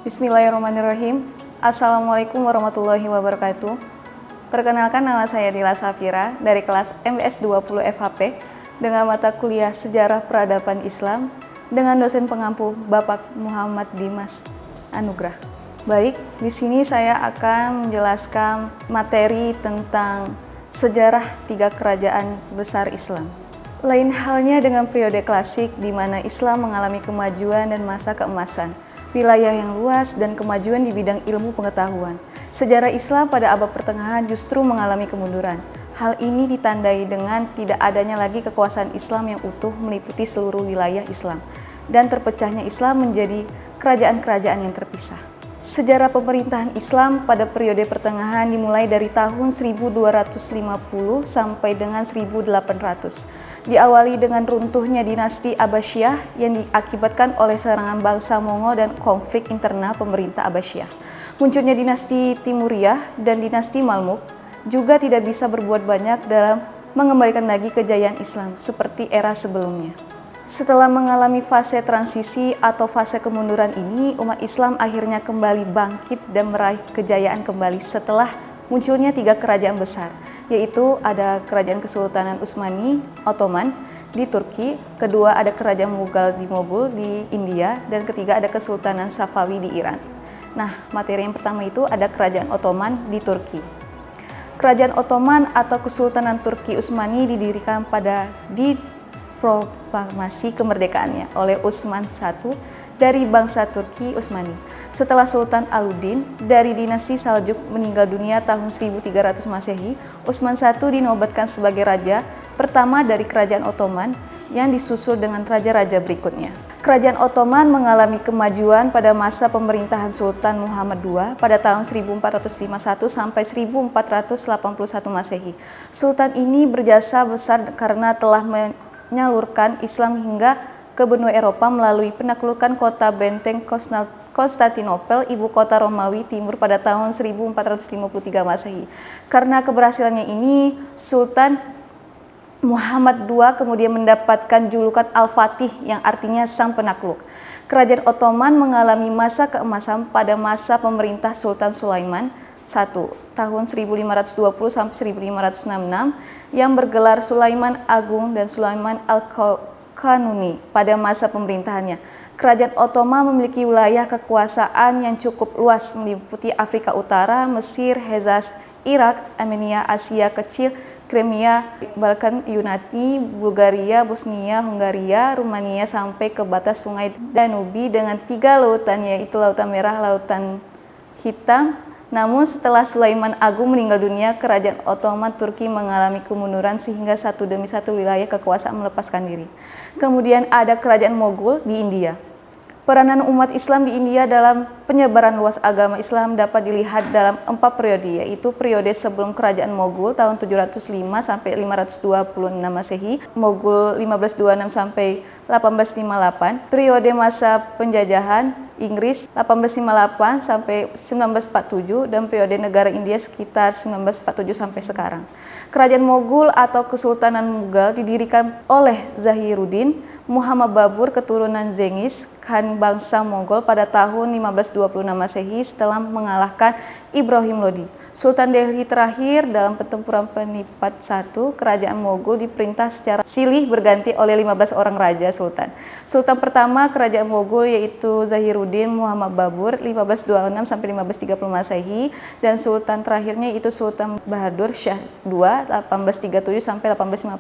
Bismillahirrahmanirrahim. Assalamualaikum warahmatullahi wabarakatuh. Perkenalkan, nama saya Dila Safira dari kelas MBS 20 FHP dengan mata kuliah Sejarah Peradaban Islam dengan dosen pengampu Bapak Muhammad Dimas Anugrah. Baik, di sini saya akan menjelaskan materi tentang sejarah 3 kerajaan besar Islam. Lain halnya dengan periode klasik di mana Islam mengalami kemajuan dan masa keemasan, wilayah yang luas, dan kemajuan di bidang ilmu pengetahuan. Sejarah Islam pada abad pertengahan justru mengalami kemunduran. Hal ini ditandai dengan tidak adanya lagi kekuasaan Islam yang utuh meliputi seluruh wilayah Islam, dan terpecahnya Islam menjadi kerajaan-kerajaan yang terpisah. Sejarah pemerintahan Islam pada periode pertengahan dimulai dari tahun 1250 sampai dengan 1800. Diawali dengan runtuhnya dinasti Abbasiyah yang diakibatkan oleh serangan bangsa Mongol dan konflik internal pemerintah Abbasiyah. Munculnya dinasti Timuriyah dan dinasti Mamluk juga tidak bisa berbuat banyak dalam mengembalikan lagi kejayaan Islam seperti era sebelumnya. Setelah mengalami fase transisi atau fase kemunduran ini, umat Islam akhirnya kembali bangkit dan meraih kejayaan kembali setelah munculnya 3 kerajaan besar, yaitu ada Kerajaan Kesultanan Utsmani Ottoman di Turki, kedua ada Kerajaan Mughal di Moghul di India, dan ketiga ada Kesultanan Safawi di Iran. Nah, materi yang pertama itu ada Kerajaan Ottoman di Turki. Kerajaan Ottoman atau Kesultanan Turki Utsmani didirikan di proklamasi kemerdekaannya oleh Utsman I dari bangsa Turki Utsmani. Setelah Sultan Alauddin dari dinasti Saljuk meninggal dunia tahun 1300 Masehi, Utsman I dinobatkan sebagai raja pertama dari Kerajaan Ottoman yang disusul dengan raja-raja berikutnya. Kerajaan Ottoman mengalami kemajuan pada masa pemerintahan Sultan Muhammad II pada tahun 1451 sampai 1481 Masehi. Sultan ini berjasa besar karena telah menyalurkan Islam hingga ke benua Eropa melalui penaklukan kota benteng Konstantinopel, ibu kota Romawi Timur pada tahun 1453 Masehi. Karena keberhasilannya ini, Sultan Muhammad II kemudian mendapatkan julukan Al-Fatih yang artinya sang penakluk. Kerajaan Ottoman mengalami masa keemasan pada masa pemerintah Sultan Sulaiman I tahun 1520 sampai 1566 yang bergelar Sulaiman Agung dan Sulaiman Al-Kanuni pada masa pemerintahannya. Kerajaan Ottoman memiliki wilayah kekuasaan yang cukup luas meliputi Afrika Utara, Mesir, Hejaz, Irak, Armenia, Asia Kecil, Crimea, Balkan, Yunani, Bulgaria, Bosnia, Hungaria, Rumania sampai ke batas Sungai Danube dengan 3 lautan, yaitu Lautan Merah, Lautan Hitam. Namun setelah Sulaiman Agung meninggal dunia, Kerajaan Ottoman Turki mengalami kemunduran sehingga satu demi satu wilayah kekuasaan melepaskan diri. Kemudian ada Kerajaan Moghul di India. Peranan umat Islam di India dalam penyebaran luas agama Islam dapat dilihat dalam 4 periode, yaitu periode sebelum Kerajaan Moghul tahun 705 sampai 526 Masehi, Moghul 1526 sampai 1858, periode masa penjajahan Inggris 1858 sampai 1947, dan periode negara India sekitar 1947 sampai sekarang. Kerajaan Moghul atau Kesultanan Mughal didirikan oleh Zahiruddin Muhammad Babur keturunan Zengis Khan bangsa Mongol pada tahun 1526 Masehi setelah mengalahkan Ibrahim Lodi, Sultan Delhi terakhir dalam pertempuran Panipat I. Kerajaan Moghul diperintah secara silih berganti oleh 15 orang raja sultan. Sultan pertama Kerajaan Moghul yaitu Zahiruddin Muhammad Babur 1526 sampai 1530 Masehi, dan sultan terakhirnya itu Sultan Bahadur Shah II 1837 sampai 1858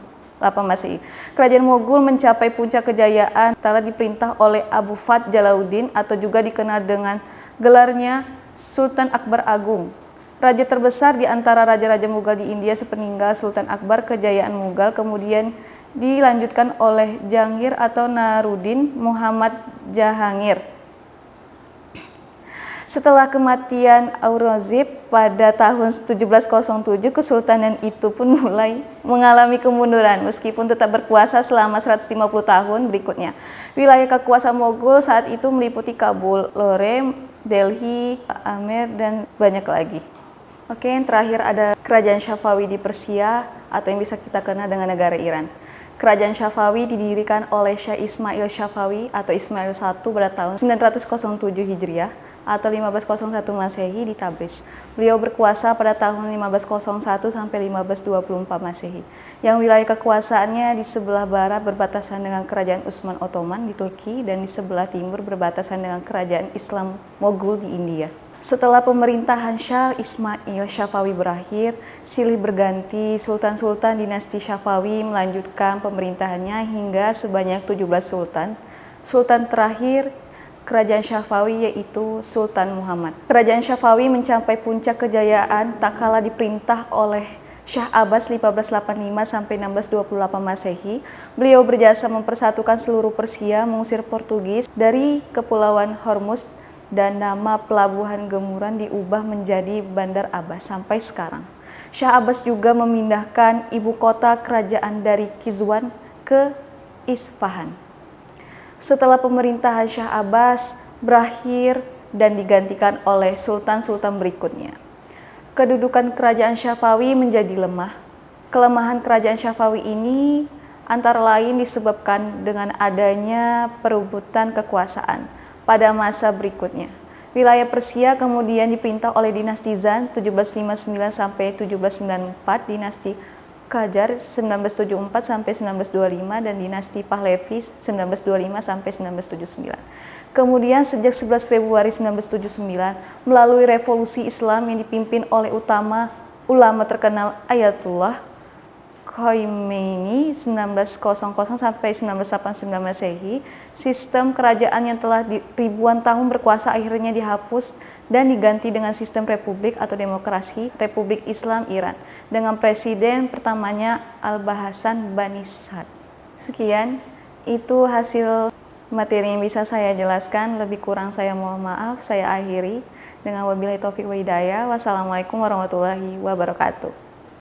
Masehi. Kerajaan Moghul mencapai puncak kejayaan telah diperintah oleh Abu Fath Jalauddin atau juga dikenal dengan gelarnya Sultan Akbar Agung. Raja terbesar di antara raja-raja Mughal di India sepeninggal Sultan Akbar. Kejayaan Mughal kemudian dilanjutkan oleh Jahangir atau Naruddin Muhammad Jahangir. Setelah kematian Aurangzeb pada tahun 1707, kesultanan itu pun mulai mengalami kemunduran meskipun tetap berkuasa selama 150 tahun berikutnya. Wilayah kekuasaan Moghul saat itu meliputi Kabul, Lahore, Delhi, Amer, dan banyak lagi. Oke, yang terakhir ada Kerajaan Safawi di Persia atau yang bisa kita kenal dengan negara Iran. Kerajaan Syafawi didirikan oleh Syekh Ismail Syafawi atau Ismail I pada tahun 907 Hijriah atau 1501 Masehi di Tabriz. Beliau berkuasa pada tahun 1501 sampai 1524 Masehi. Yang wilayah kekuasaannya di sebelah barat berbatasan dengan Kerajaan Utsman Ottoman di Turki dan di sebelah timur berbatasan dengan Kerajaan Islam Moghul di India. Setelah pemerintahan Syekh Ismail Syafawi berakhir, silih berganti sultan-sultan dinasti Syafawi melanjutkan pemerintahannya hingga sebanyak 17 sultan. Sultan terakhir Kerajaan Syafawi yaitu Sultan Muhammad. Kerajaan Syafawi mencapai puncak kejayaan tak kala diperintah oleh Syah Abbas 1585 sampai 1628 Masehi. Beliau berjasa mempersatukan seluruh Persia, mengusir Portugis dari Kepulauan Hormuz, dan nama pelabuhan Gemuran diubah menjadi Bandar Abbas sampai sekarang. Syah Abbas juga memindahkan ibu kota kerajaan dari Kizwan ke Isfahan. Setelah pemerintahan Syah Abbas berakhir dan digantikan oleh sultan-sultan berikutnya, kedudukan kerajaan Syafawi menjadi lemah. Kelemahan kerajaan Syafawi ini antara lain disebabkan dengan adanya perebutan kekuasaan. Pada masa berikutnya, wilayah Persia kemudian diperintah oleh dinasti Zand 1759 sampai 1794, dinasti Qajar 1974 sampai 1925 dan dinasti Pahlavi 1925 sampai 1979. Kemudian sejak 11 Februari 1979 melalui revolusi Islam yang dipimpin oleh ulama terkenal Ayatullah Khomeini 1900 sampai 1989 Masehi, sistem kerajaan yang telah ribuan tahun berkuasa akhirnya dihapus dan diganti dengan sistem republik atau demokrasi Republik Islam Iran dengan presiden pertamanya Al-Bahasan Bani Saad. Sekian, itu hasil materi yang bisa saya jelaskan. Lebih kurang saya mohon maaf. Saya akhiri dengan wabillahi taufik wa hidayah. Wassalamualaikum warahmatullahi wabarakatuh.